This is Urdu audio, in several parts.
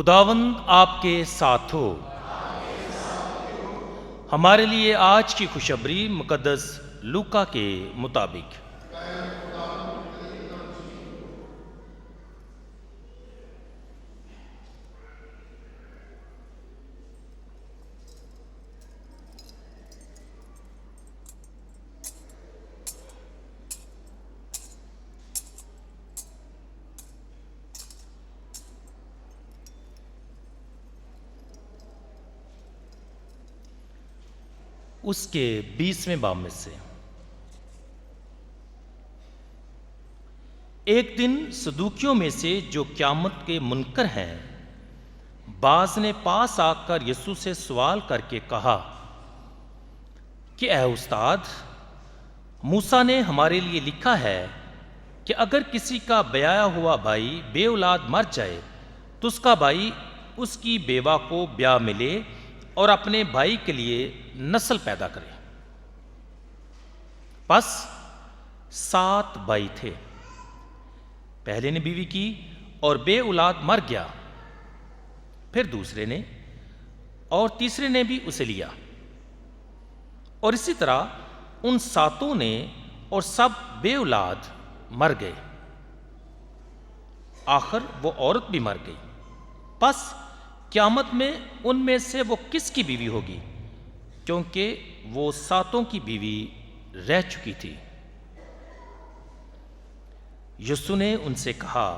خداوند آپ کے ساتھ ہو۔ ہمارے لیے آج کی خوشخبری مقدس لوکا کے مطابق۔ اس کے 20ویں باب میں سے ایک دن صدوقیوں میں سے جو قیامت کے منکر ہیں بعض نے پاس آ کر یسوع سے سوال کر کے کہا کہ اے استاد، موسیٰ نے ہمارے لیے لکھا ہے کہ اگر کسی کا بیایا ہوا بھائی بے اولاد مر جائے تو اس کا بھائی اس کی بیوہ کو بیاہ ملے اور اپنے بھائی کے لیے نسل پیدا کرے۔ پس 7 بھائی تھے۔ پہلے نے بیوی کی اور بے اولاد مر گیا، پھر دوسرے نے اور تیسرے نے بھی اسے لیا، اور اسی طرح ان 7 نے اور سب بے اولاد مر گئے۔ آخر وہ عورت بھی مر گئی۔ پس قیامت میں ان میں سے وہ کس کی بیوی ہوگی، کیونکہ وہ 7 کی بیوی رہ چکی تھی۔ یسوع نے ان سے کہا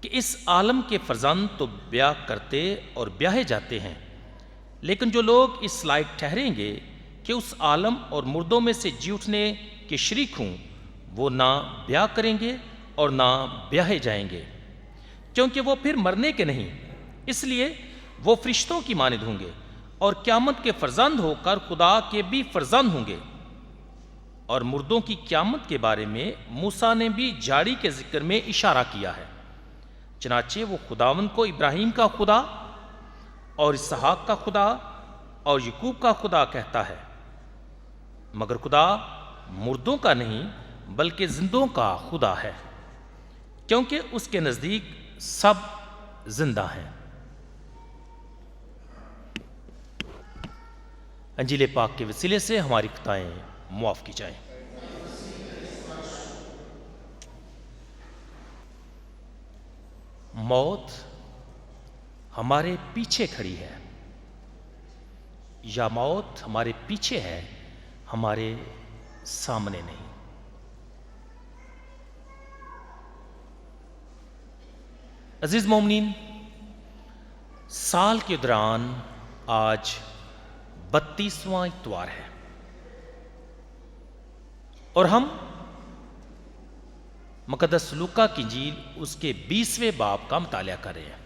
کہ اس عالم کے فرزند تو بیاہ کرتے اور بیاہے جاتے ہیں، لیکن جو لوگ اس لائق ٹھہریں گے کہ اس عالم اور مردوں میں سے جی اٹھنے کے شریک ہوں، وہ نہ بیاہ کریں گے اور نہ بیاہے جائیں گے، کیونکہ وہ پھر مرنے کے نہیں، اس لیے وہ فرشتوں کی مانند ہوں گے اور قیامت کے فرزند ہو کر خدا کے بھی فرزند ہوں گے۔ اور مردوں کی قیامت کے بارے میں موسیٰ نے بھی جھاڑی کے ذکر میں اشارہ کیا ہے، چنانچہ وہ خداوند کو ابراہیم کا خدا اور اسحاق کا خدا اور یعقوب کا خدا کہتا ہے، مگر خدا مردوں کا نہیں بلکہ زندوں کا خدا ہے، کیونکہ اس کے نزدیک سب زندہ ہیں۔ انجیل پاک کے وسیلے سے ہماری خطائیں معاف کی جائیں۔ موت ہمارے پیچھے کھڑی ہے، یا موت ہمارے پیچھے ہے، ہمارے سامنے نہیں۔ عزیز مومنین، سال کے دوران آج 32واں اتوار ہے اور ہم مقدس لوکا کی انجیل اس کے 20ویں باب کا مطالعہ کر رہے ہیں۔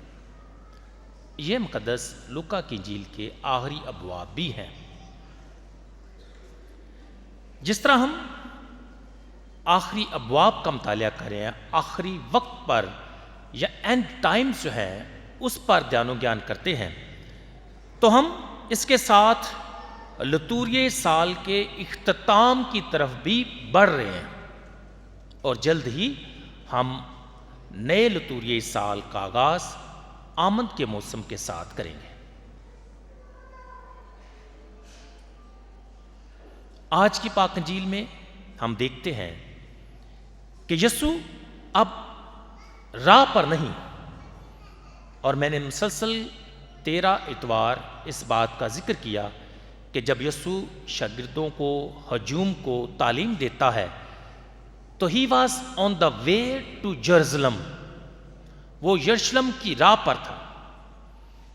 یہ مقدس لوکا کی انجیل کے آخری ابواب بھی ہیں۔ جس طرح ہم آخری ابواب کا مطالعہ کر رہے ہیں، آخری وقت پر یا اینڈ ٹائمز جو ہے اس پر دھیان و گیان کرتے ہیں، تو ہم اس کے ساتھ لتوریہ سال کے اختتام کی طرف بھی بڑھ رہے ہیں، اور جلد ہی ہم نئے لتوریہ سال کا آغاز آمد کے موسم کے ساتھ کریں گے۔ آج کی پاک انجیل میں ہم دیکھتے ہیں کہ یسوع اب راہ پر نہیں، اور میں نے مسلسل 13 اتوار اس بات کا ذکر کیا کہ جب یسوع شاگردوں کو، ہجوم کو تعلیم دیتا ہے تو he was on the way to Jerusalem, وہ یروشلم کی راہ پر تھا۔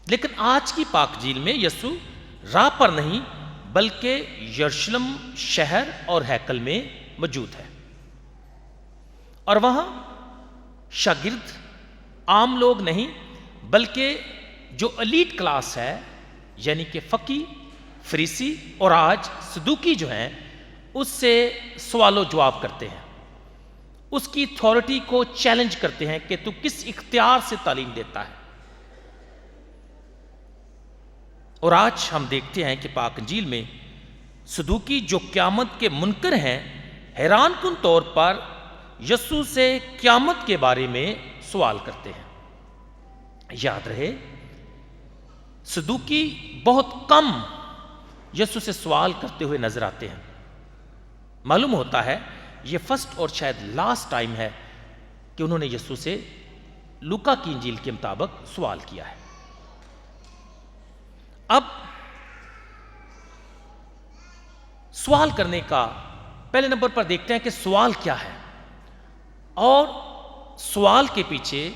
لیکن آج کی پاک انجیل میں یسوع راہ پر نہیں بلکہ یروشلم شہر اور ہیکل میں موجود ہے، اور وہاں شاگرد عام لوگ نہیں بلکہ جو ایلیٹ کلاس ہے، یعنی کہ فقی، فریسی اور آج صدوقی جو ہیں، اس سے سوال و جواب کرتے ہیں، اس کی اتھارٹی کو چیلنج کرتے ہیں کہ تو کس اختیار سے تعلیم دیتا ہے۔ اور آج ہم دیکھتے ہیں کہ پاک انجیل میں صدوقی جو قیامت کے منکر ہیں، حیران کن طور پر یسوع سے قیامت کے بارے میں سوال کرتے ہیں۔ یاد رہے صدوقی بہت کم یسوع سے سوال کرتے ہوئے نظر آتے ہیں. معلوم ہوتا ہے یہ فرسٹ اور شاید لاسٹ ٹائم ہے کہ انہوں نے یسوع سے لوکا کی انجیل کے مطابق سوال کیا ہے. اب سوال کرنے کا پہلے نمبر پر دیکھتے ہیں کہ سوال کیا ہے اور سوال کے پیچھے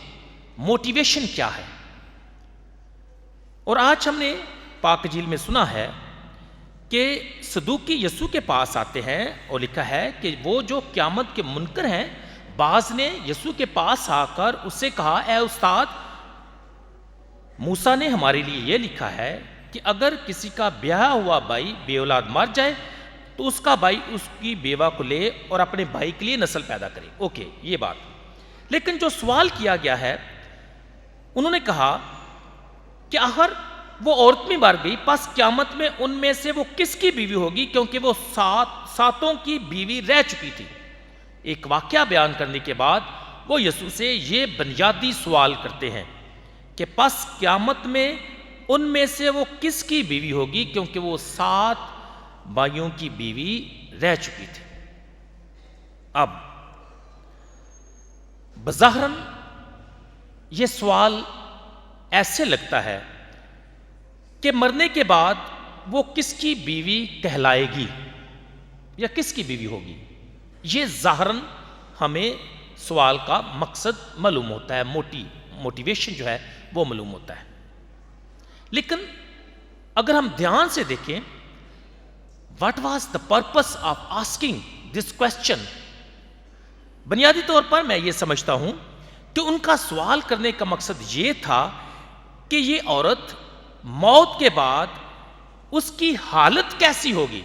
موٹیویشن کیا ہے. اور آج ہم نے پاک انجیل میں سنا ہے کہ صدوقی یسوع کے پاس آتے ہیں اور لکھا ہے کہ وہ جو قیامت کے منکر ہیں بعض نے یسوع کے پاس آ کر اس سے کہا اے استاد موسیٰ نے ہمارے لیے یہ لکھا ہے کہ اگر کسی کا بیاہ ہوا بھائی بے اولاد مر جائے تو اس کا بھائی اس کی بیوہ کو لے اور اپنے بھائی کے لیے نسل پیدا کرے. اوکے یہ بات. لیکن جو سوال کیا گیا ہے انہوں نے کہا کہ آخر وہ عورت میں مر گئی پس قیامت میں ان میں سے وہ کس کی بیوی ہوگی کیونکہ وہ ساتوں کی بیوی رہ چکی تھی. ایک واقعہ بیان کرنے کے بعد وہ یسوع سے یہ بنیادی سوال کرتے ہیں کہ پس قیامت میں ان میں سے وہ کس کی بیوی ہوگی کیونکہ وہ 7 بھائیوں کی بیوی رہ چکی تھی. اب بظاہراً یہ سوال ایسے لگتا ہے کہ مرنے کے بعد وہ کس کی بیوی کہلائے گی یا کس کی بیوی ہوگی. یہ ظاہراً ہمیں سوال کا مقصد معلوم ہوتا ہے, موٹیویشن جو ہے وہ معلوم ہوتا ہے. لیکن اگر ہم دھیان سے دیکھیں what was the purpose of asking this question, بنیادی طور پر میں یہ سمجھتا ہوں کہ ان کا سوال کرنے کا مقصد یہ تھا کہ یہ عورت موت کے بعد اس کی حالت کیسی ہوگی,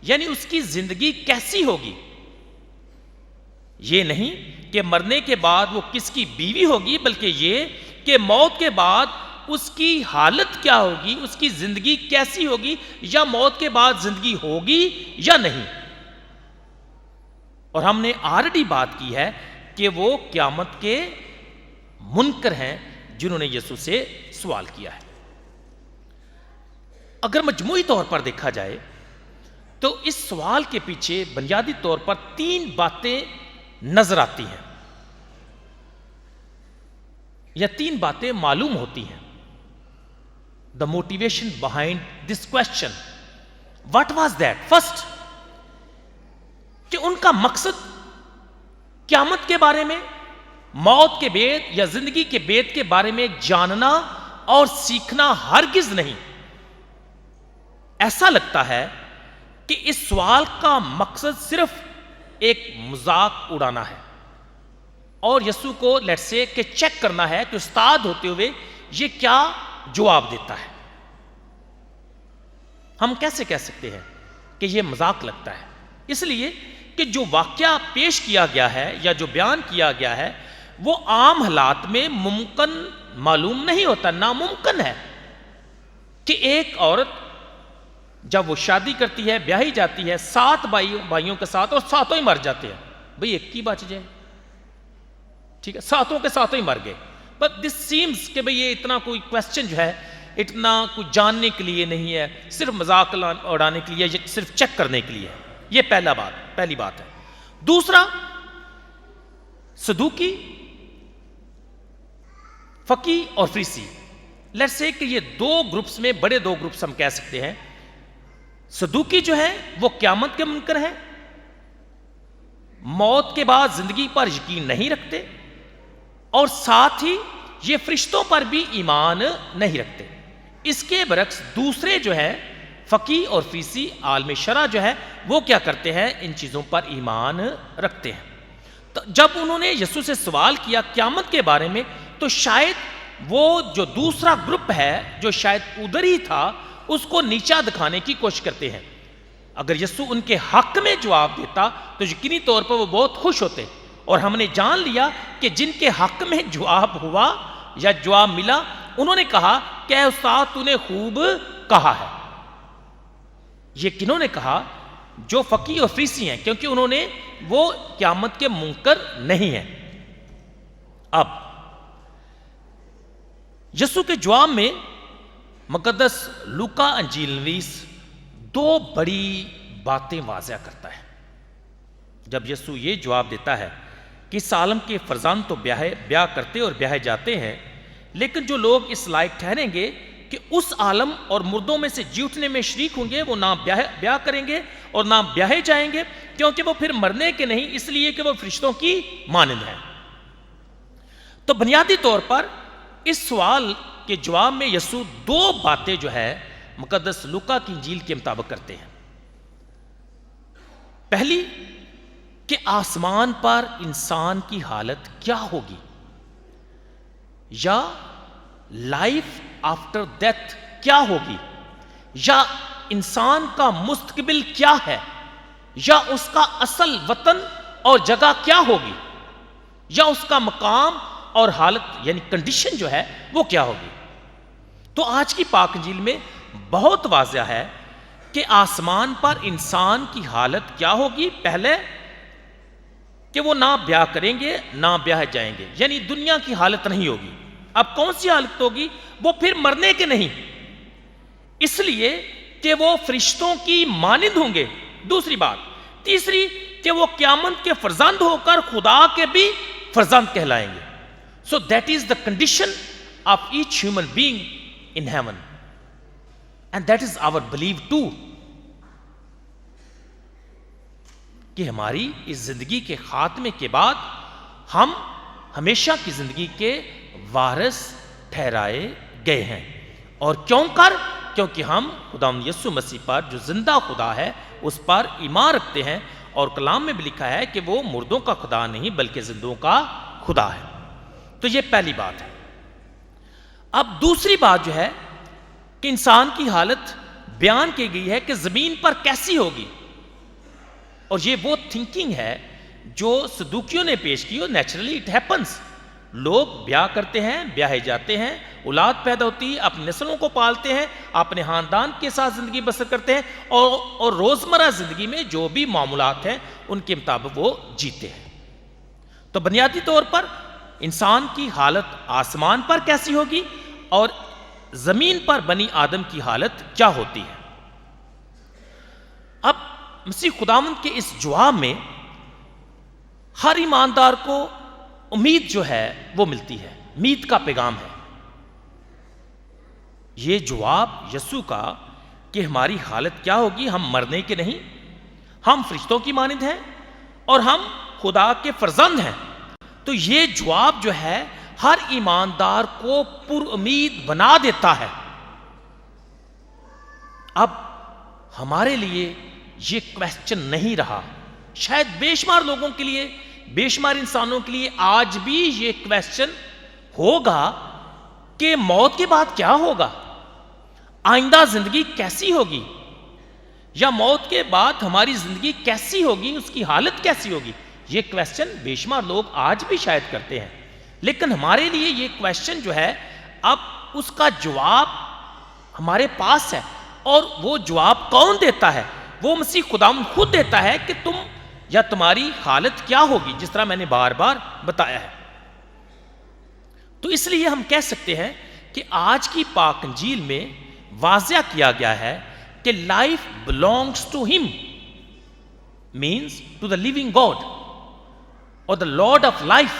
یعنی اس کی زندگی کیسی ہوگی. یہ نہیں کہ مرنے کے بعد وہ کس کی بیوی ہوگی بلکہ یہ کہ موت کے بعد اس کی حالت کیا ہوگی, اس کی زندگی کیسی ہوگی, یا موت کے بعد زندگی ہوگی یا نہیں. اور ہم نے آلریڈی بات کی ہے کہ وہ قیامت کے منکر ہیں جنہوں نے یسوع سے سوال کیا ہے. اگر مجموعی طور پر دیکھا جائے تو اس سوال کے پیچھے بنیادی طور پر 3 باتیں نظر آتی ہیں یا 3 باتیں معلوم ہوتی ہیں. The motivation behind this question. What was that? First, کہ ان کا مقصد قیامت کے بارے میں, موت کے بعد یا زندگی کے بعد کے بارے میں جاننا اور سیکھنا ہرگز نہیں. ایسا لگتا ہے کہ اس سوال کا مقصد صرف ایک مذاق اڑانا ہے اور یسوع کو لیٹس سے کہ چیک کرنا ہے کہ استاد ہوتے ہوئے یہ کیا جواب دیتا ہے. ہم کیسے کہہ سکتے ہیں کہ یہ مذاق لگتا ہے؟ اس لیے کہ جو واقعہ پیش کیا گیا ہے یا جو بیان کیا گیا ہے وہ عام حالات میں ممکن معلوم نہیں ہوتا. ناممکن ہے کہ ایک عورت جب وہ شادی کرتی ہے, بیاہی جاتی ہے 7 بھائیوں کے ساتھ اور 7 ہی مر جاتے ہیں. بھئی ایک کی بچ جائے, ٹھیک ہے, 7 کے 7 ہی مر گئے. بٹ دس سیمز کہ بھئی یہ اتنا کوئی کویسچن جو ہے اتنا کچھ جاننے کے لیے نہیں ہے, صرف مذاق اڑانے کے لیے, صرف چیک کرنے کے لیے. یہ پہلی بات ہے. دوسرا, صدوقی, فقی اور فریسی, لیٹس سے کہ یہ 2 گروپس میں, بڑے 2 گروپس ہم کہہ سکتے ہیں. صدوقی جو ہے وہ قیامت کے منکر ہیں, موت کے بعد زندگی پر یقین نہیں رکھتے, اور ساتھ ہی یہ فرشتوں پر بھی ایمان نہیں رکھتے. اس کے برعکس دوسرے جو ہے فقی اور فریسی عالم شرع جو ہے وہ کیا کرتے ہیں, ان چیزوں پر ایمان رکھتے ہیں. تو جب انہوں نے یسوع سے سوال کیا قیامت کے بارے میں تو شاید وہ جو دوسرا گروپ ہے جو شاید ادھر ہی تھا اس کو نیچا دکھانے کی کوشش کرتے ہیں. اگر یسوع ان کے حق میں جواب دیتا تو یقینی طور پر وہ بہت خوش ہوتے, اور ہم نے جان لیا کہ جن کے حق میں جواب ہوا یا جواب ملا انہوں نے کہا کہ اے استاد تو نے خوب کہا ہے. یہ کنہوں نے کہا؟ جو فقی اور فریسی ہیں, کیونکہ انہوں نے وہ قیامت کے منکر نہیں ہیں. اب یسوع کے جواب میں مقدس لوکا انجیل نویس دو بڑی باتیں واضح کرتا ہے۔ جب یسوع یہ جواب دیتا ہے کہ اس عالم کے فرزند تو بیاہ کرتے اور بیاہے جاتے ہیں، لیکن جو لوگ اس لائق ٹھہریں گے کہ اس عالم اور مردوں میں سے جی اٹھنے میں شریک ہوں گے، وہ نہ بیاہ کریں گے اور نہ بیاہے جائیں گے، کیونکہ وہ پھر مرنے کے نہیں، اس لیے کہ وہ فرشتوں کی مانند ہیں۔ تو بنیادی طور پر اس سوال کے جواب میں یسوع دو باتیں جو ہے مقدس لوکا کی انجیل کے مطابق کرتے ہیں۔ پہلی کہ آسمان پر انسان کی حالت کیا ہوگی، یا لائف آفٹر ڈیتھ کیا ہوگی، یا انسان کا مستقبل کیا ہے، یا اس کا اصل وطن اور جگہ کیا ہوگی، یا اس کا مقام اور حالت یعنی کنڈیشن جو ہے وہ کیا ہوگی۔ تو آج کی پاک انجیل میں بہت واضح ہے کہ آسمان پر انسان کی حالت کیا ہوگی۔ پہلے کہ وہ نہ بیاہ کریں گے نہ بیاہ جائیں گے، یعنی دنیا کی حالت نہیں ہوگی۔ اب کون سی حالت ہوگی؟ وہ پھر مرنے کے نہیں، اس لیے کہ وہ فرشتوں کی مانند ہوں گے۔ دوسری بات، تیسری کہ وہ قیامت کے فرزند ہو کر خدا کے بھی فرزند کہلائیں گے۔ So that is the condition of each human being in heaven, and that is our belief too، کہ ہماری اس زندگی کے خاتمے کے بعد ہم ہمیشہ کی زندگی کے وارث ٹھہرائے گئے ہیں۔ اور کیونکہ ہم خداوند یسوع مسیح پر جو زندہ خدا ہے اس پر ایمان رکھتے ہیں، اور کلام میں بھی لکھا ہے کہ وہ مردوں کا خدا نہیں بلکہ زندوں کا خدا ہے۔ تو یہ پہلی بات ہے۔ اب دوسری بات جو ہے کہ انسان کی حالت بیان کی گئی ہے کہ زمین پر کیسی ہوگی، اور یہ وہ تھنکنگ ہے جو صدوقیوں نے پیش کی، اور نیچرلی اٹ ہیپنس۔ لوگ بیاہ کرتے ہیں، بیاہے جاتے ہیں، اولاد پیدا ہوتی ہے، اپنی نسلوں کو پالتے ہیں، اپنے خاندان کے ساتھ زندگی بسر کرتے ہیں، اور روزمرہ زندگی میں جو بھی معاملات ہیں ان کے مطابق وہ جیتے ہیں۔ تو بنیادی طور پر انسان کی حالت آسمان پر کیسی ہوگی، اور زمین پر بنی آدم کی حالت کیا ہوتی ہے۔ اب مسیح خداوند کے اس جواب میں ہر ایماندار کو امید جو ہے وہ ملتی ہے، امید کا پیغام ہے۔ یہ جواب یسوع کا کہ ہماری حالت کیا ہوگی، ہم مرنے کے نہیں، ہم فرشتوں کی مانند ہیں اور ہم خدا کے فرزند ہیں، تو یہ جواب جو ہے ہر ایماندار کو پر امید بنا دیتا ہے۔ اب ہمارے لیے یہ کویسچن نہیں رہا، شاید بے شمار لوگوں کے لیے، بے شمار انسانوں کے لیے آج بھی یہ کویسچن ہوگا کہ موت کے بعد کیا ہوگا، آئندہ زندگی کیسی ہوگی، یا موت کے بعد ہماری زندگی کیسی ہوگی، اس کی حالت کیسی ہوگی۔ یہ کویسچن بے شمار لوگ آج بھی شاید کرتے ہیں، لیکن ہمارے لیے یہ کویسچن جو ہے اب اس کا جواب ہمارے پاس ہے، اور وہ جواب کون دیتا ہے؟ وہ مسیح خداوند خود دیتا ہے کہ تم یا تمہاری حالت کیا ہوگی، جس طرح میں نے بار بار بتایا ہے۔ تو اس لیے ہم کہہ سکتے ہیں کہ آج کی پاک انجیل میں واضح کیا گیا ہے کہ life belongs to him means to the living God or the Lord of life.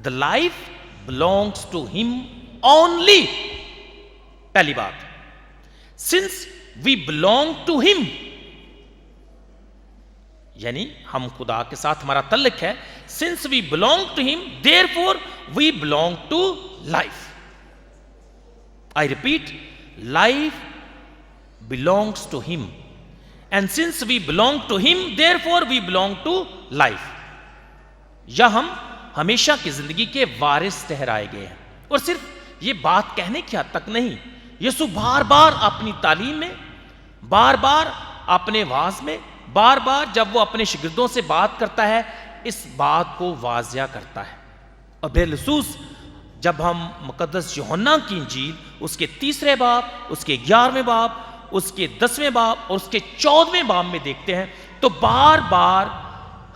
The life belongs to him only. پہلی بات، since we belong to him، یعنی ہم خدا کے ساتھ ہمارا تعلق ہے، since we belong to him therefore we belong to life. I repeat, life belongs to him, and since we belong to him therefore we belong to life. یا ہم ہمیشہ کی زندگی کے وارث ٹھہرائے گئے ہیں۔ اور صرف یہ بات کہنے کی حد تک نہیں، یسوع بار بار اپنی تعلیم میں، بار بار اپنے وعظ میں، بار بار جب وہ اپنے شاگردوں سے بات کرتا ہے اس بات کو واضح کرتا ہے۔ اور بالخصوص جب ہم مقدس یوحنا کی انجیل اس کے 3 باب، اس کے 11ویں باب، اس کے 10ویں باب اور اس کے 14ویں باب میں دیکھتے ہیں تو بار بار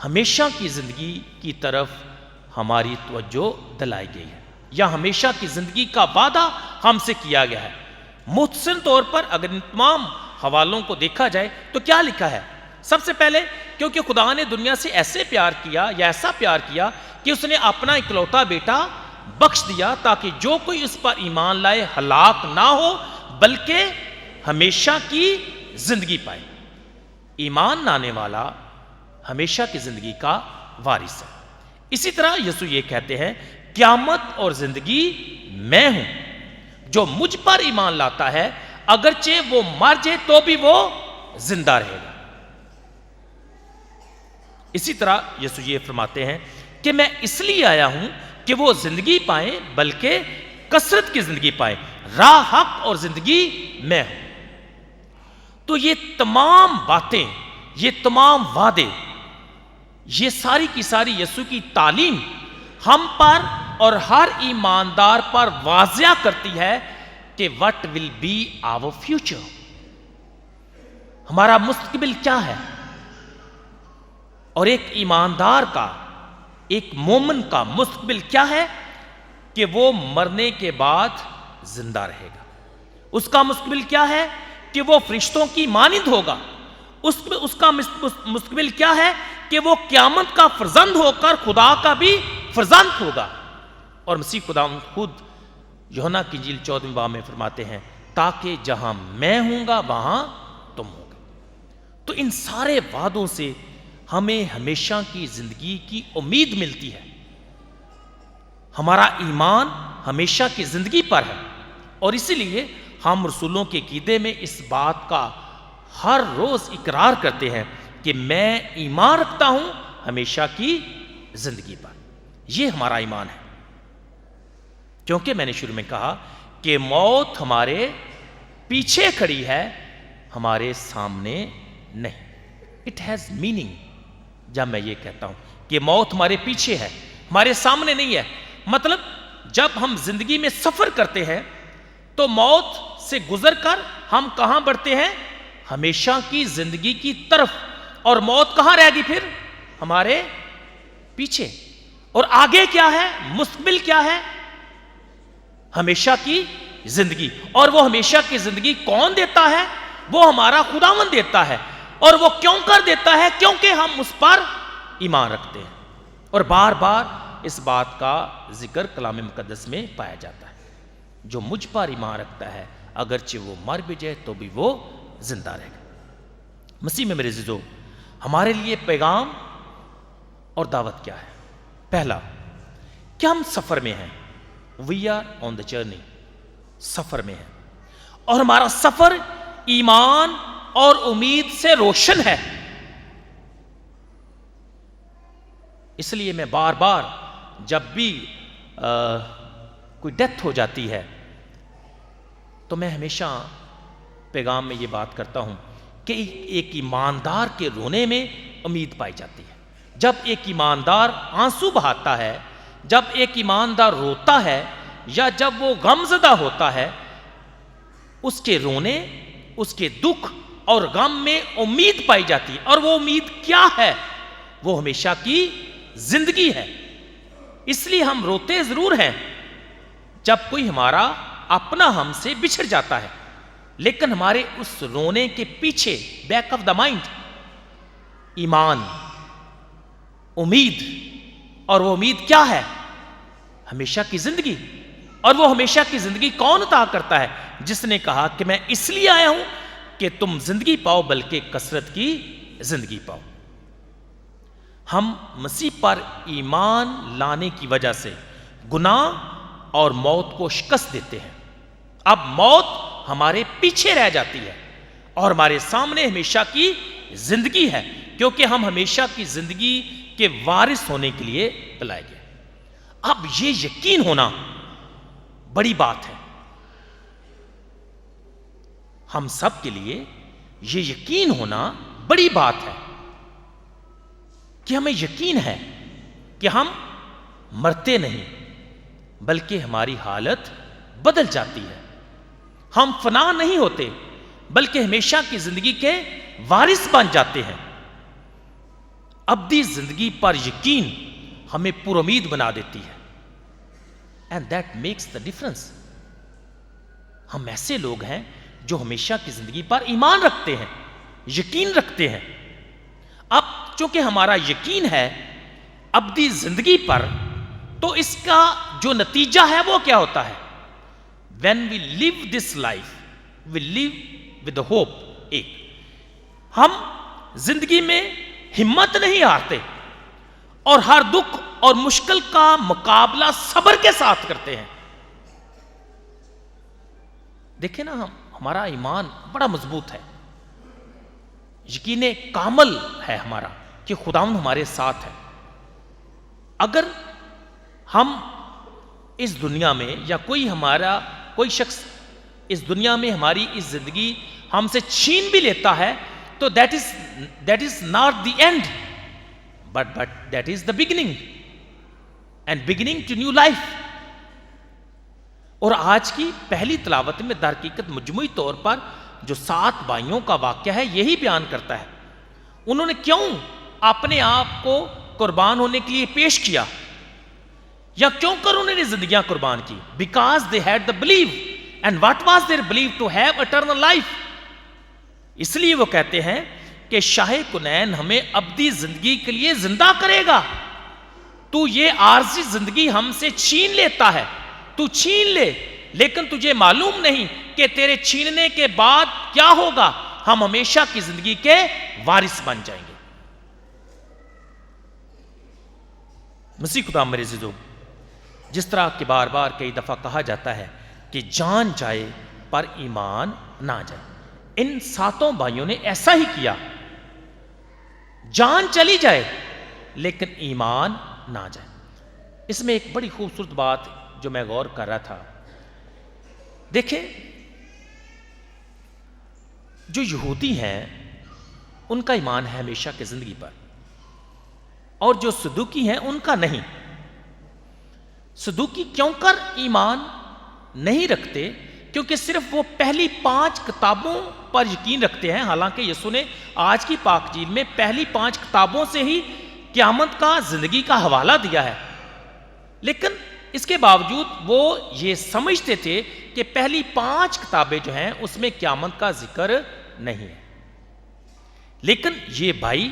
ہمیشہ کی زندگی کی طرف ہماری توجہ دلائی گئی ہے۔ یا ہمیشہ کی زندگی کا وعدہ ہم سے کیا گیا ہے۔ مختصر طور پر اگر ان تمام حوالوں کو دیکھا جائے تو کیا لکھا ہے؟ سب سے پہلے کیونکہ خدا نے دنیا سے ایسے پیار کیا یا ایسا پیار کیا کہ اس نے اپنا اکلوتا بیٹا بخش دیا تاکہ جو کوئی اس پر ایمان لائے ہلاک نہ ہو بلکہ ہمیشہ کی زندگی پائے۔ ایمان لانے والا ہمیشہ کی زندگی کا وارث ہے۔ اسی طرح یسوع یہ کہتے ہیں قیامت اور زندگی میں ہوں، جو مجھ پر ایمان لاتا ہے اگرچہ وہ مر جائے تو بھی وہ زندہ رہے گا۔ اسی طرح یسوع یہ فرماتے ہیں کہ میں اس لیے آیا ہوں کہ وہ زندگی پائیں بلکہ کثرت کی زندگی پائیں، راہ حق اور زندگی میں ہوں۔ تو یہ تمام باتیں، یہ تمام وعدے، یہ ساری کی ساری یسوع کی تعلیم ہم پر اور ہر ایماندار پر واضح کرتی ہے کہ what will be our future، ہمارا مستقبل کیا ہے۔ اور ایک ایماندار کا، ایک مومن کا مستقبل کیا ہے کہ وہ مرنے کے بعد زندہ رہے گا۔ اس کا مستقبل کیا ہے کہ وہ فرشتوں کی مانند ہوگا۔ اس کا مستقبل کیا ہے کہ وہ قیامت کا فرزند ہو کر خدا کا بھی فرزند ہوگا۔ اور مسیح خدا خود یوحنا کی انجیل 14 باب میں فرماتے ہیں تاکہ جہاں میں ہوں گا وہاں تم ہوگے۔ تو ان سارے وعدوں سے ہمیں ہمیشہ کی زندگی کی امید ملتی ہے۔ ہمارا ایمان ہمیشہ کی زندگی پر ہے اور اسی لیے ہم رسولوں کے عقیدے میں اس بات کا ہر روز اقرار کرتے ہیں کہ میں ایمان رکھتا ہوں ہمیشہ کی زندگی پر۔ یہ ہمارا ایمان ہے، کیونکہ میں نے شروع میں کہا کہ موت ہمارے پیچھے کھڑی ہے، ہمارے سامنے نہیں۔ اٹ ہیز میننگ جب میں یہ کہتا ہوں کہ موت ہمارے پیچھے ہے، ہمارے سامنے نہیں ہے۔ مطلب جب ہم زندگی میں سفر کرتے ہیں تو موت سے گزر کر ہم کہاں بڑھتے ہیں؟ ہمیشہ کی زندگی کی طرف۔ اور موت کہاں رہ گی پھر؟ ہمارے پیچھے۔ اور آگے کیا ہے؟ مستقبل کیا ہے؟ ہمیشہ کی زندگی۔ اور وہ ہمیشہ کی زندگی کون دیتا ہے؟ وہ ہمارا خداوند دیتا ہے۔ اور وہ کیوں کر دیتا ہے؟ کیونکہ ہم اس پر ایمان رکھتے ہیں۔ اور بار بار اس بات کا ذکر کلام مقدس میں پایا جاتا ہے، جو مجھ پر ایمان رکھتا ہے اگرچہ وہ مر بھی جائے تو بھی وہ زندہ رہے گا۔ مسیح میں میرے عزیزو، ہمارے لیے پیغام اور دعوت کیا ہے؟ پہلا کہ ہم سفر میں ہیں، we are on the journey, سفر میں ہیں، اور ہمارا سفر ایمان اور امید سے روشن ہے۔ اس لیے میں بار بار جب بھی کوئی ڈیتھ ہو جاتی ہے تو میں ہمیشہ پیغام میں یہ بات کرتا ہوں کہ ایک ایماندار کے رونے میں امید پائی جاتی ہے۔ جب ایک ایماندار آنسو بہاتا ہے، جب ایک ایماندار روتا ہے یا جب وہ غم زدہ ہوتا ہے، اس کے رونے، اس کے دکھ اور غم میں امید پائی جاتی ہے۔ اور وہ امید کیا ہے؟ وہ ہمیشہ کی زندگی ہے۔ اس لیے ہم روتے ضرور ہیں جب کوئی ہمارا اپنا ہم سے بچھڑ جاتا ہے، لیکن ہمارے اس رونے کے پیچھے بیک آف دا مائنڈ ایمان، امید، اور وہ امید کیا ہے؟ ہمیشہ کی زندگی۔ اور وہ ہمیشہ کی زندگی کون عطا کرتا ہے؟ جس نے کہا کہ میں اس لیے آیا ہوں کہ تم زندگی پاؤ بلکہ کثرت کی زندگی پاؤ۔ ہم مسیح پر ایمان لانے کی وجہ سے گناہ اور موت کو شکست دیتے ہیں۔ اب موت ہمارے پیچھے رہ جاتی ہے اور ہمارے سامنے ہمیشہ کی زندگی ہے، کیونکہ ہم ہمیشہ کی زندگی کے وارث ہونے کے لیے بلائے گئے۔ اب یہ یقین ہونا بڑی بات ہے، ہم سب کے لیے یہ یقین ہونا بڑی بات ہے کہ ہمیں یقین ہے کہ ہم مرتے نہیں بلکہ ہماری حالت بدل جاتی ہے۔ ہم فنا نہیں ہوتے بلکہ ہمیشہ کی زندگی کے وارث بن جاتے ہیں۔ ابدی زندگی پر یقین ہمیں پر امید بنا دیتی ہے۔ And that makes the difference. ہم ایسے لوگ ہیں جو ہمیشہ کی زندگی پر ایمان رکھتے ہیں, یقین رکھتے ہیں. اب چونکہ ہمارا یقین ہے ابدی زندگی پر, تو اس کا جو نتیجہ ہے وہ کیا ہوتا ہے؟ when we live this life we live with the hope. ایک ہم زندگی میں ہمت نہیں ہارتے اور ہر دکھ اور مشکل کا مقابلہ صبر کے ساتھ کرتے ہیں. دیکھیں نا, ہمارا ایمان بڑا مضبوط ہے, یقین کامل ہے ہمارا کہ خداوند ہمارے ساتھ ہے. اگر ہم اس دنیا میں یا کوئی شخص اس دنیا میں ہماری اس زندگی ہم سے چھین بھی لیتا ہے تو that is not the end but that is the beginning and beginning to new life. اور آج کی پہلی تلاوت میں در حقیقت مجموعی طور پر جو 7 بھائیوں کا واقعہ ہے یہی بیان کرتا ہے. انہوں نے کیوں اپنے آپ کو قربان ہونے کے لیے پیش کیا, یا کیوں کر انہوں نے زندگیاں قربان کی؟ Because they had the belief. And what was their belief? To have eternal life. اس لیے وہ کہتے ہیں کہ شاہ کنین ہمیں ابدی زندگی کے لیے زندہ کرے گا. تو یہ عارضی زندگی ہم سے چھین لیتا ہے, تو چھین لے, لیکن تجھے معلوم نہیں کہ تیرے چھیننے کے بعد کیا ہوگا. ہم ہمیشہ کی زندگی کے وارث بن جائیں گے. مسیح خدا میرے عزیزو, جس طرح کہ بار بار کئی دفعہ کہا جاتا ہے کہ جان جائے پر ایمان نہ جائے, ان 7 بھائیوں نے ایسا ہی کیا. جان چلی جائے لیکن ایمان نہ جائے. اس میں ایک بڑی خوبصورت بات جو میں غور کر رہا تھا, دیکھیں جو یہودی ہیں ان کا ایمان ہے ہمیشہ کی زندگی پر, اور جو صدوقی ہیں ان کا نہیں. صدوقی کیوں کر ایمان نہیں رکھتے؟ کیونکہ صرف وہ پہلی 5 کتابوں پر یقین رکھتے ہیں. حالانکہ یسوع نے آج کی پاک انجیل میں پہلی 5 کتابوں سے ہی قیامت کا, زندگی کا حوالہ دیا ہے, لیکن اس کے باوجود وہ یہ سمجھتے تھے کہ پہلی 5 کتابیں جو ہیں اس میں قیامت کا ذکر نہیں ہے. لیکن یہ بھائی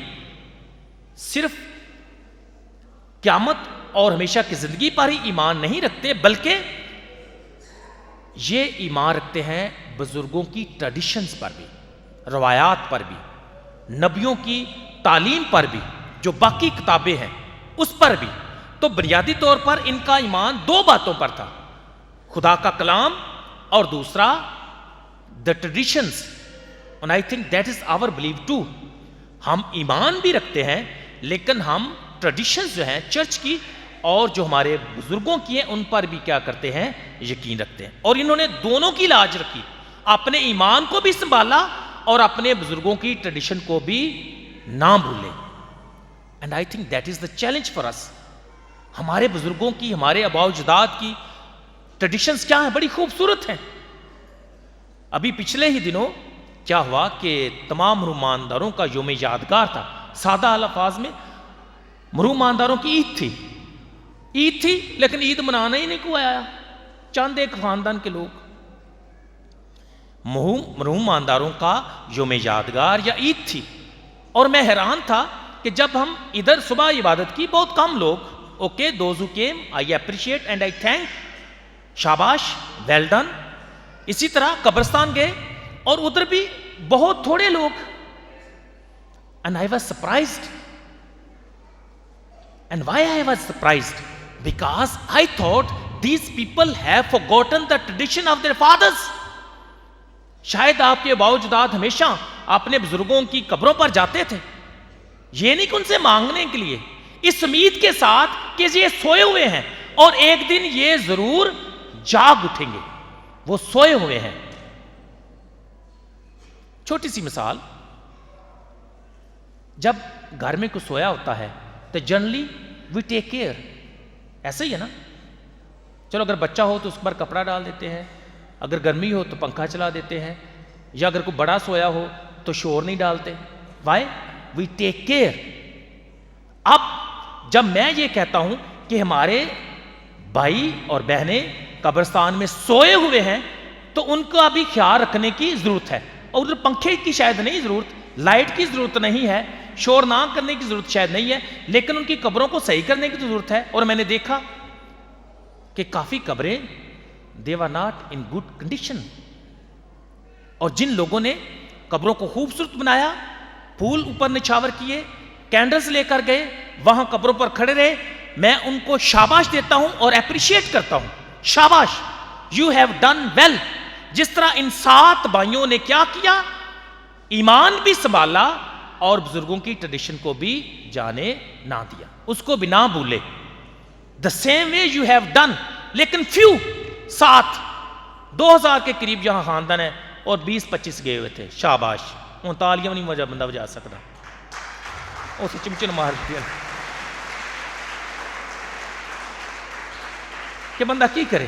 صرف قیامت اور ہمیشہ کی زندگی پر ہی ایمان نہیں رکھتے, بلکہ یہ ایمان رکھتے ہیں بزرگوں کی ٹریڈیشنز پر بھی, روایات پر بھی, نبیوں کی تعلیم پر بھی, جو باقی کتابیں ہیں اس پر بھی. تو بنیادی طور پر ان کا ایمان 2 باتوں پر تھا, خدا کا کلام اور دوسرا the traditions. and I think that is our belief too. ہم ایمان بھی رکھتے ہیں لیکن ہم ٹریڈیشنز جو ہیں چرچ کی اور جو ہمارے بزرگوں کی ہیں ان پر بھی کیا کرتے ہیں؟ یقین رکھتے ہیں. اور انہوں نے دونوں کی لاج رکھی, اپنے ایمان کو بھی سنبھالا اور اپنے بزرگوں کی ٹریڈیشن کو بھی نہ بھولے. And I think that is the challenge for us. ہمارے بزرگوں کی, ہمارے آباء و اجداد کی ٹریڈیشنز کیا ہیں؟ بڑی خوبصورت ہیں. ابھی پچھلے ہی دنوں کیا ہوا کہ تمام محروم ایمانداروں کا یوم یادگار تھا. سادہ الفاظ میں محروم ایمانداروں کی عید تھی لیکن عید منانا ہی نہیں کوئی آیا, چند ایک خاندان کے لوگ. محروم ایمانداروں کا یوم یادگار یا عید تھی, اور میں حیران تھا کہ جب ہم ادھر صبح عبادت کی, بہت کم لوگ. Okay, those who came I appreciate and I thank, شاباش, ویل ڈن. اسی طرح قبرستان گئے اور ادھر بھی بہت تھوڑے لوگ. And I was surprised. And why I was surprised? Because I thought these people have forgotten the tradition of their fathers. شاید آپ کے آباء و اجداد ہمیشہ اپنے بزرگوں کی قبروں پر جاتے تھے, یہ نہیں کہ ان سے مانگنے کے لیے, اس امید کے ساتھ کہ یہ سوئے ہوئے ہیں اور ایک دن یہ ضرور جاگ اٹھیں گے. وہ سوئے ہوئے ہیں. چھوٹی سی مثال, جب گھر میں کوئی سویا ہوتا ہے تو جنرلی وی ٹیک کیئر. ایسا ہی ہے نا, چلو اگر بچہ ہو تو اس پر کپڑا ڈال دیتے ہیں, اگر گرمی ہو تو پنکھا چلا دیتے ہیں, یا اگر کوئی بڑا سویا ہو تو شور نہیں ڈالتے. وائی؟ وی ٹیک کیئر. اب جب میں یہ کہتا ہوں کہ ہمارے بھائی اور بہنیں قبرستان میں سوئے ہوئے ہیں تو ان کا بھی خیال رکھنے کی ضرورت ہے. اور ادھر پنکھے کی شاید نہیں ضرورت، لائٹ کی ضرورت نہیں ہے، شور نہ کرنے کی ضرورت شاید نہیں ہے، لیکن ان کی قبروں کو صحیح کرنے کی ضرورت ہے. اور میں نے دیکھا کہ کافی قبریں they were not in good condition. اور جن لوگوں نے قبروں کو خوبصورت بنایا، پھول اوپر نچھاور کیے، کینڈلز لے کر گئے، وہاں قبروں پر کھڑے رہے، میں ان کو شاباش دیتا ہوں اور اپریشیٹ کرتا ہوں. شاباش، یو ہیو ڈن ویل. جس طرح ان 7 بھائیوں نے کیا کیا، ایمان بھی سنبھالا اور بزرگوں کی ٹریڈیشن کو بھی جانے نہ دیا، اس کو بھی نہ بھولے. the same way you have done. لیکن few 7 2000 کے قریب یہاں خاندان ہے اور 20-25 گئے ہوئے تھے. شاباش. ان تالیاں نہیں مجھے بندہ بجا سکتا، اسے چمچن مار دیا کہ بندہ کی کرے.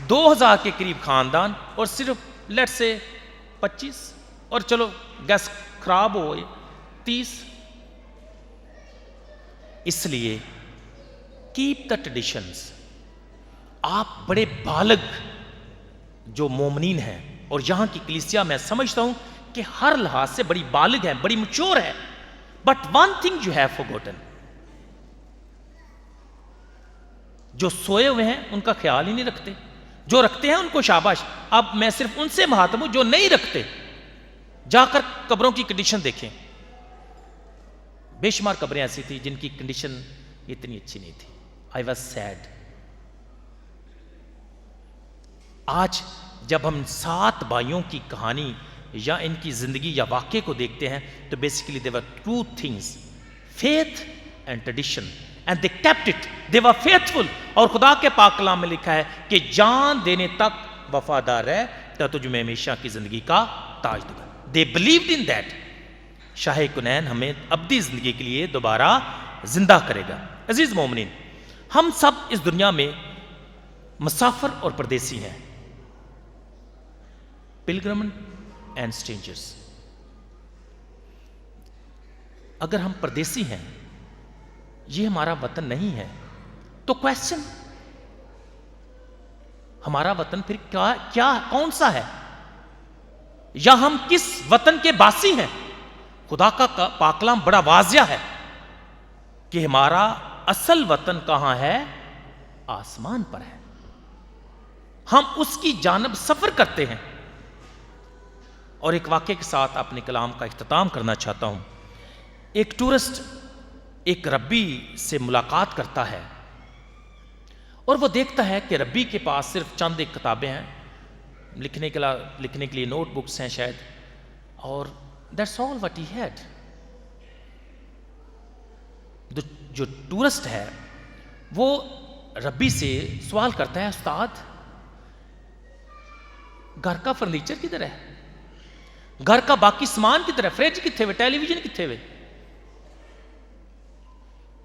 2000 کے قریب خاندان اور صرف لیٹ سے 25 اور چلو گیس خراب ہو 30. اس لیے کیپ دا ٹریڈیشنز. آپ بڑے بالغ جو مومنین ہیں، اور یہاں کی کلیسیا میں سمجھتا ہوں کہ ہر لحاظ سے بڑی بالغ ہے، بڑی میچور ہے. But one thing you have forgotten, جو سوئے ہوئے ہیں ان کا خیال ہی نہیں رکھتے، جو رکھتے ہیں ان کو شاباش. اب میں صرف ان سے مخاطب ہوں جو نہیں رکھتے. جا کر قبروں کی کنڈیشن دیکھیں، بے شمار قبریں ایسی تھی جن کی کنڈیشن اتنی اچھی نہیں تھی. I was sad. آج جب ہم 7 بھائیوں کی کہانی یا ان کی زندگی یا واقعے کو دیکھتے ہیں تو basically they were 2 things, faith and tradition, and they kept it. They were faithful. اور خدا کے پاک کلام میں لکھا ہے کہ جان دینے تک وفادار رہ تو تجھ میں ہمیشہ کی زندگی کا تاج دوں گا. They believed in that. شاہ کنین ہمیں ابدی زندگی کے لیے دوبارہ زندہ کرے گا. عزیز مومنین، ہم سب اس دنیا میں مسافر اور پردیسی ہیں. pilgrim and strangers. اگر ہم پردیسی ہیں، یہ ہمارا وطن نہیں ہے، تو کویسچن ہمارا وطن پھر کیا کون سا ہے، یا ہم کس وطن کے باسی ہیں؟ خدا کا پاک کلام بڑا واضح ہے کہ ہمارا اصل وطن کہاں ہے؟ آسمان پر ہے. ہم اس کی جانب سفر کرتے ہیں. اور ایک واقعے کے ساتھ اپنے کلام کا اختتام کرنا چاہتا ہوں. ایک ٹورسٹ ایک ربی سے ملاقات کرتا ہے اور وہ دیکھتا ہے کہ ربی کے پاس صرف چند ایک کتابیں ہیں، لکھنے کے لیے نوٹ بکس ہیں شاید، اور that's all what he had. جو ٹورسٹ ہے وہ ربی سے سوال کرتا ہے، استاد گھر کا فرنیچر کدھر ہے؟ گھر کا باقی سامان کدھر ہے؟ فریج کتنے ہوئے؟ ٹیلی ویژن کتنے ہوئے؟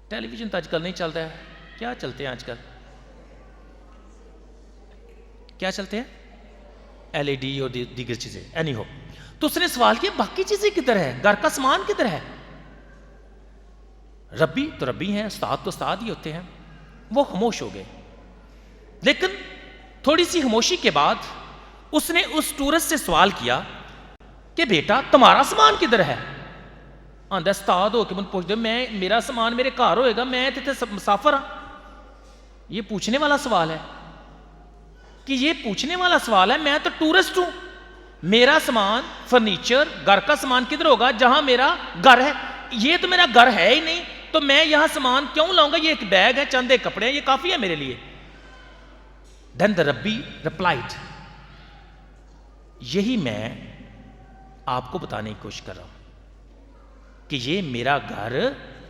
ٹیلی ویژن تو آج کل نہیں چلتا ہے. کیا چلتے ہیں آج کل؟ کیا چلتے ہیں؟ LED اور دیگر چیزیں. اینی ہو، تو اس نے سوال کیا باقی چیزیں کدھر ہے؟ گھر کا سامان کدھر ہے؟ ربی تو ربی ہیں، استاد تو استاد ہی ہوتے ہیں. وہ خاموش ہو گئے. لیکن تھوڑی سی خاموشی کے بعد اس نے اس ٹورسٹ سے سوال کیا کہ بیٹا تمہارا سامان کدھر ہے؟ آندہ استاد ہو کے من پوچھ دے، میں میرا سامان میرے گھر ہوئے گا، میں تے مسافر ہاں. یہ پوچھنے والا سوال ہے کہ یہ پوچھنے والا سوال ہے، میں تو ٹورسٹ ہوں، میرا سامان فرنیچر گھر کا سامان کدھر ہوگا جہاں میرا گھر ہے؟ یہ تو میرا گھر ہے ہی نہیں، تو میں یہاں سامان کیوں لاؤں گا؟ یہ ایک بیگ ہے، چند ایک کپڑے ہیں، یہ کافی ہے میرے لیے. Then the Rabbi replied. یہی میں آپ کو بتانے کی کوشش کر رہا ہوں کہ یہ میرا گھر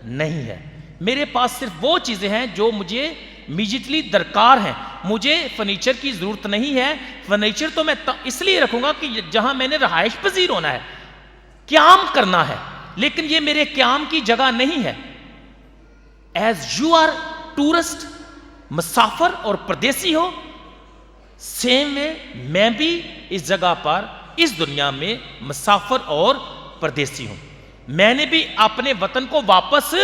نہیں ہے. میرے پاس صرف وہ چیزیں ہیں جو مجھے امیجیٹلی درکار ہیں. مجھے فرنیچر کی ضرورت نہیں ہے. فرنیچر تو میں اس لیے رکھوں گا کہ جہاں میں نے رہائش پذیر ہونا ہے، قیام کرنا ہے، لیکن یہ میرے قیام کی جگہ نہیں ہے. ایز یو آر ٹورسٹ، مسافر اور پردیسی ہو، سیم وے میں بھی اس جگہ پر اس دنیا میں مسافر اور پردیسی ہوں. میں نے بھی اپنے وطن کو واپس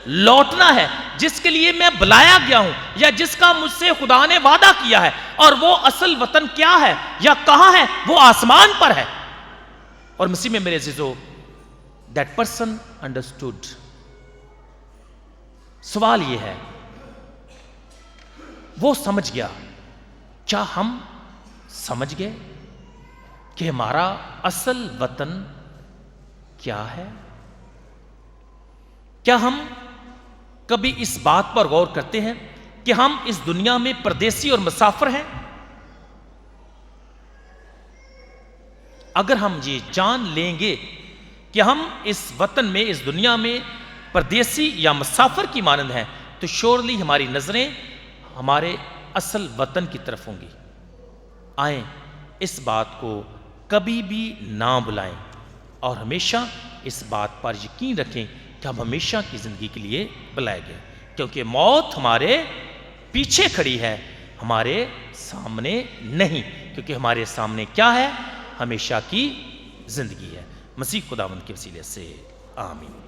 لوٹنا ہے. جس کے لیے میں بلایا گیا ہوں یا جس کا مجھ سے خدا نے وعدہ کیا ہے، اور وہ اصل وطن کیا ہے یا کہاں ہے؟ وہ آسمان پر ہے۔ اور مسیح میں میرے عزیزو، that person understood۔ سوال یہ ہے، وہ سمجھ گیا۔ کیا ہم سمجھ گئے کہ ہمارا اصل وطن کیا ہے؟ کیا ہم کبھی اس بات پر غور کرتے ہیں کہ ہم اس دنیا میں پردیسی اور مسافر ہیں؟ اگر ہم یہ جان لیں گے کہ ہم اس وطن میں، اس دنیا میں پردیسی یا مسافر کی مانند ہیں، تو شورلی ہماری نظریں ہمارے اصل وطن کی طرف ہوں گی۔ آئیں اس بات کو کبھی بھی نہ بلائیں اور ہمیشہ اس بات پر یقین رکھیں کہ ہم ہمیشہ کی زندگی کے لیے بلائے گئے، کیونکہ موت ہمارے پیچھے کھڑی ہے، ہمارے سامنے نہیں، کیونکہ ہمارے سامنے کیا ہے؟ ہمیشہ کی زندگی ہے۔ مسیح خداوند کے وسیلے سے آمین۔